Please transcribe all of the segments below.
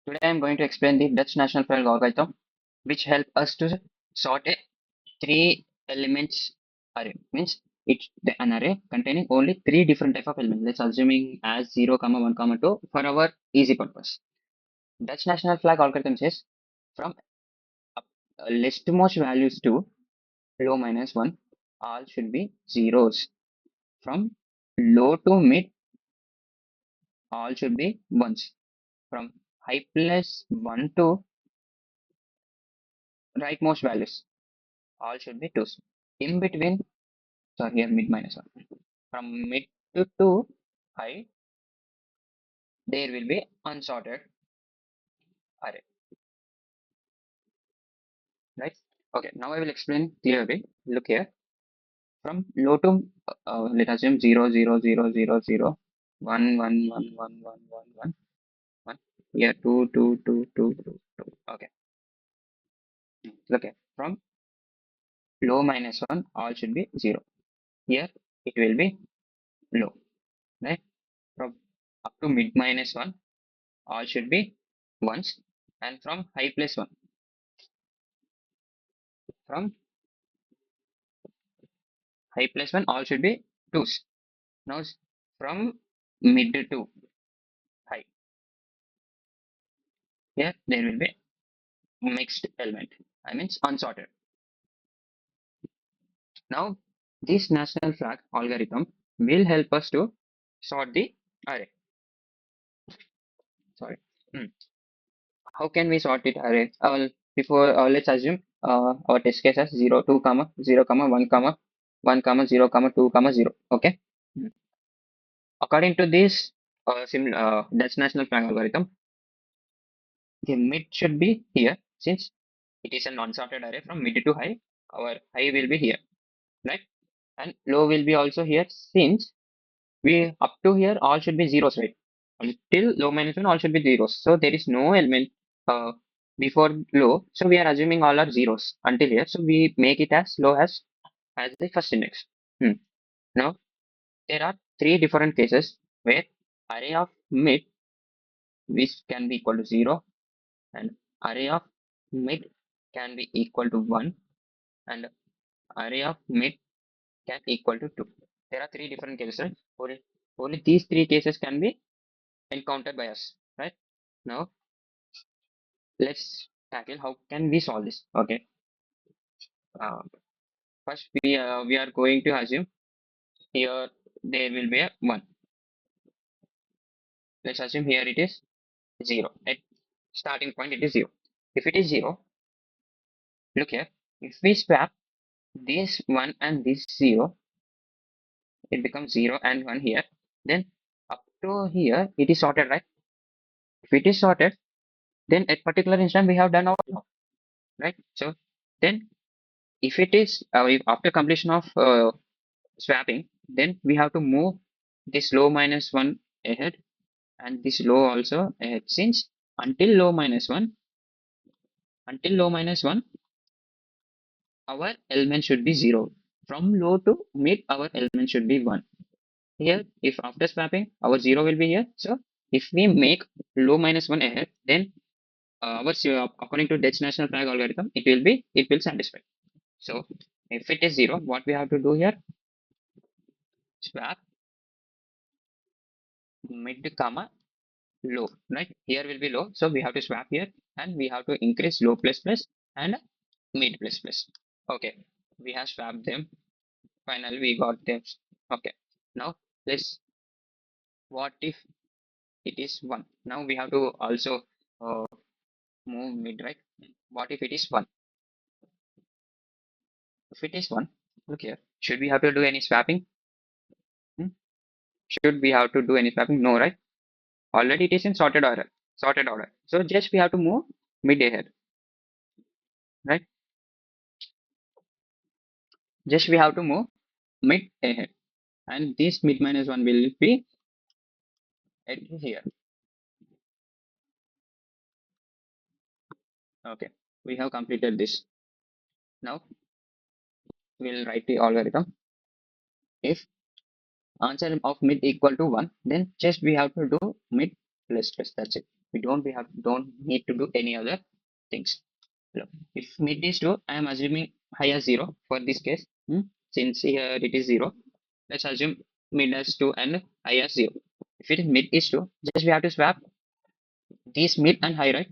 Today I am going to explain the Dutch national flag algorithm, which help us to sort a three elements array. Means it's an array containing only three different type of elements. Let's assuming as 0, 1, 2 for our easy purpose. Dutch national flag algorithm says from leftmost values to low minus 1, all should be zeros. From low to mid, all should be ones. From high plus 1 to rightmost values, all should be twos. In between, so here mid minus 1. From mid to high, there will be unsorted array, right? Okay, now I will explain clearly. Look here. From low to, let us assume 0, 0, 0, 0, 0, 1, 1, 1, 1, 1, 1, 1, 1. Here 2, 2, 2, 2, 2, 2. Okay, look here. From low minus 1, all should be 0. Here it will be low, right? From up to mid minus 1, all should be ones. And from high plus 1, from high plus 1, all should be twos. Now from mid to high, here there will be mixed element. I mean unsorted. Now this national flag algorithm will help us to sort the array. Sorry. Hmm. How can we sort it array? Before let's assume our test case as 0, 2, 0, 1, 1, 0, 2, 0. Okay. Hmm. According to this Dutch national flag algorithm, the mid should be here since it is a non-sorted array from mid to high. Our high will be here, right? And low will be also here since we up to here all should be zeros, right? Until low minus 1 all should be zeros. So there is no element before low. So we are assuming all are zeros until here. So we make it as low as the first index. Now there are three different cases where array of mid which can be equal to 0 and array of mid can be equal to 1 and array of mid can equal to 2. There are three different cases, right? Only these three cases can be encountered by us, right? Now let's tackle how can we solve this. Okay. Uh, First we are going to assume here there will be a 1. Let's assume here it is 0. At starting point it is 0. If it is 0, look here. If we swap this 1 and this 0, it becomes 0 and 1 here. Then up to here it is sorted, right? If it is sorted, then at particular instant we have done our job, right? So then if it is if after completion of swapping, then we have to move this low minus 1 ahead and this low also ahead since until low minus 1 until low minus 1 our element should be 0. From low to mid our element should be 1. Here if after swapping our 0 will be here. So if we make low minus 1 ahead, then according to Dutch national flag algorithm it will satisfy. So if it is 0, what we have to do here, swap mid comma low, right? Here will be low, so we have to swap here and we have to increase low plus plus and mid plus plus. Okay, we have swapped them. Finally we got them. Okay, now let's, what if it is 1? Now we have to also uh, move mid, right? What if it is 1? If it is 1, look here, should we have to do any swapping? Hmm? Should we have to do any swapping? No, right? Already it is in sorted order. So just we have to move mid ahead, right? Just we have to move mid ahead, and this mid minus 1 will be at here. Okay, we have completed this. Now we'll write the algorithm. If answer of mid equal to 1, then just we have to do mid plus plus. That's it. We don't need to do any other things. Look, if mid is 2, I am assuming high as 0 for this case. Since here it is 0, let's assume mid as 2 and high as 0. If it is mid is 2, just we have to swap these mid and high, right?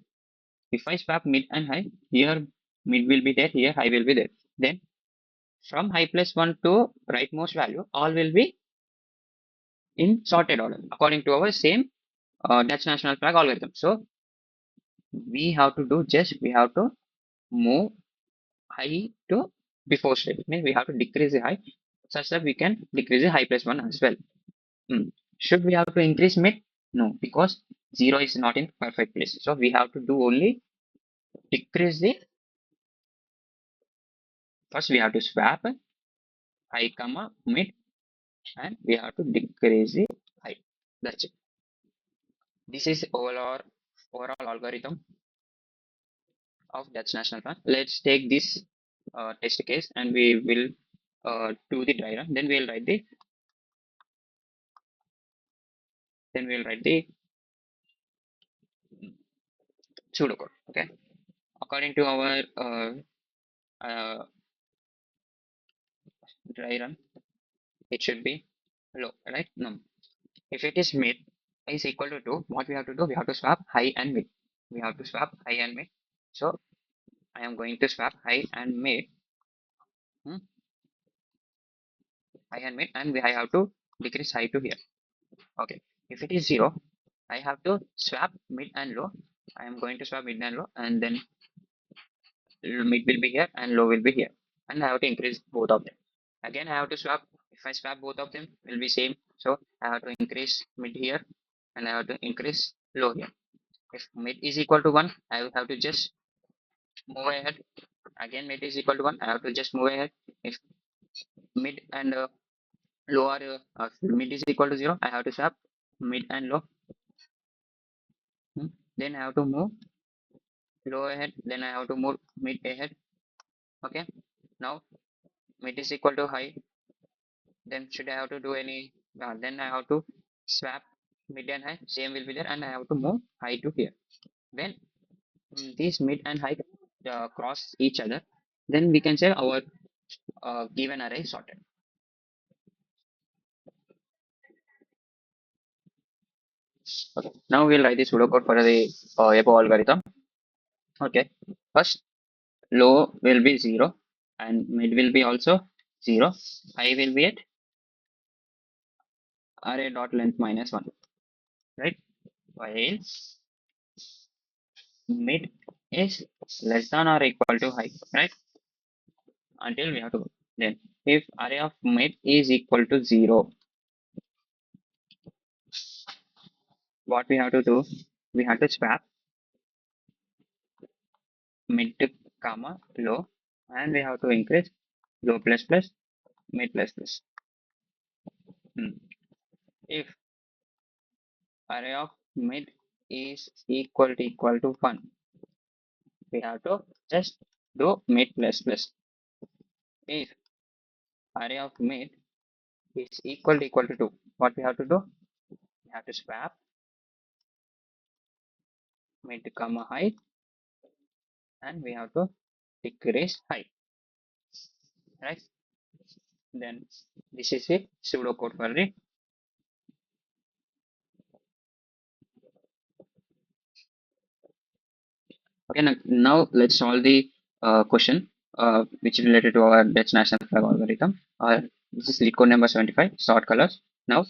If I swap mid and high, here mid will be there, here high will be there. Then from high plus 1 to rightmost value, all will be in sorted order according to our same Dutch national flag algorithm. So we have to move high to before state. Means we have to decrease the high such that we can decrease the high plus 1 as well. Should we have to increase mid? No, because 0 is not in perfect place. So we have to do only decrease the, first we have to swap high comma mid and we have to decrease the high. That's it. This is overall algorithm of Dutch National Bank. Let's take this test case and we will do the diagram. Then we'll write the pseudocode. Okay. According to our uh, diagram, it should be low, right? No. If it is mid is equal to 2, what we have to do? We have to swap high and mid. We have to swap high and mid. So I am going to swap high and mid. Hmm, high and mid, and I have to decrease high to here. Okay. If it is 0, I have to swap mid and low. I am going to swap mid and low, and then mid will be here and low will be here. And I have to increase both of them. Again, I have to swap. If I swap both of them, will be same. So I have to increase mid here and I have to increase low here. If mid is equal to 1, I will have to just move ahead. Again, mid is equal to 1, I have to just move ahead. If mid and low are mid is equal to 0, I have to swap mid and low. Then I have to move low ahead. Then I have to move mid ahead. Okay. Now mid is equal to high. Then should I have to do any? Then I have to swap mid and high. Same will be there, and I have to move high to here. When these mid and high cross each other, then we can say our given array is sorted. Okay. Now we'll write the pseudocode for the above algorithm. Okay. First, low will be 0 and mid will be also 0. High will be at array dot length minus 1. Right? While mid is less than or equal to high. Right? Until we have to go. Then if array of mid is equal to 0, what we have to do? We have to swap mid to comma low, and we have to increase low plus plus mid plus plus. If array of mid is equal to 1, we have to just do mid plus plus. If array of mid is equal to 2, what we have to do? We have to swap mid comma high, and we have to decrease high, right? Then this is a pseudocode for the. Okay, now let's solve the question which is related to our Dutch national flag algorithm. This is LeetCode number 75, sort colors. Now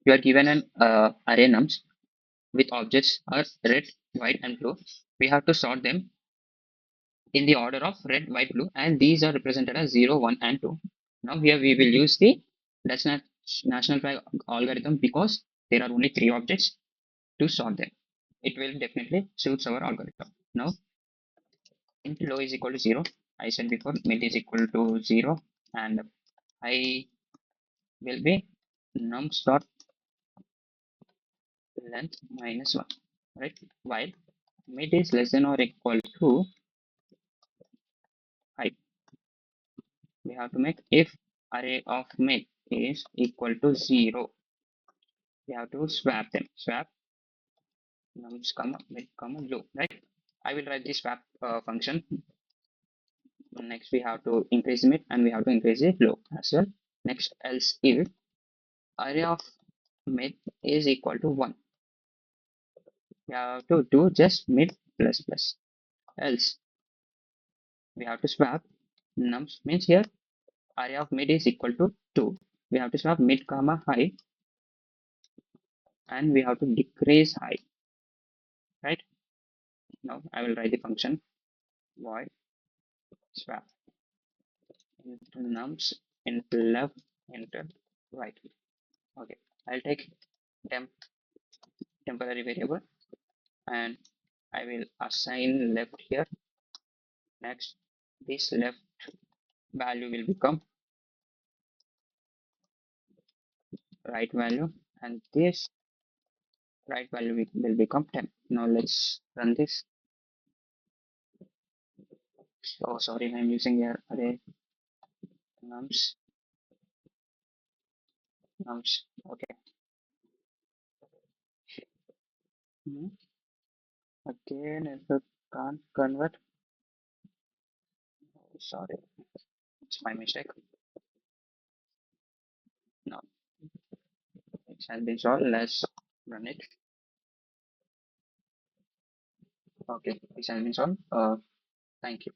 you are given an array nums with objects are red, white, and blue. We have to sort them in the order of red, white, blue, and these are represented as 0, 1, and 2. Now here we will use the Dutch national flag algorithm because there are only 3 objects to sort them. It will definitely suits our algorithm. Now int low is equal to 0. I said before mid is equal to 0 and I will be nums dot length minus 1, right? While mid is less than or equal to height. We have to make if array of mid is equal to 0. We have to swap them. Swap nums comma mid comma low, right? I will write this swap function. Next we have to increase mid and we have to increase it low as well. Next else if array of mid is equal to 1, we have to do just mid plus plus. Else we have to swap nums means here array of mid is equal to 2. We have to swap mid comma high and we have to decrease high, right? Now I will write the function void swap into nums into left into right. Okay, I'll take temp temporary variable and I will assign left here. Next, this left value will become right value and this right value will become temp. Now let's run this. Oh, sorry, I'm using here array nums nums. Okay. Hmm. Again, if it can't convert, sorry, it's my mistake. No, it has been solved. Let's run it. Okay, this has been solved. Thank you.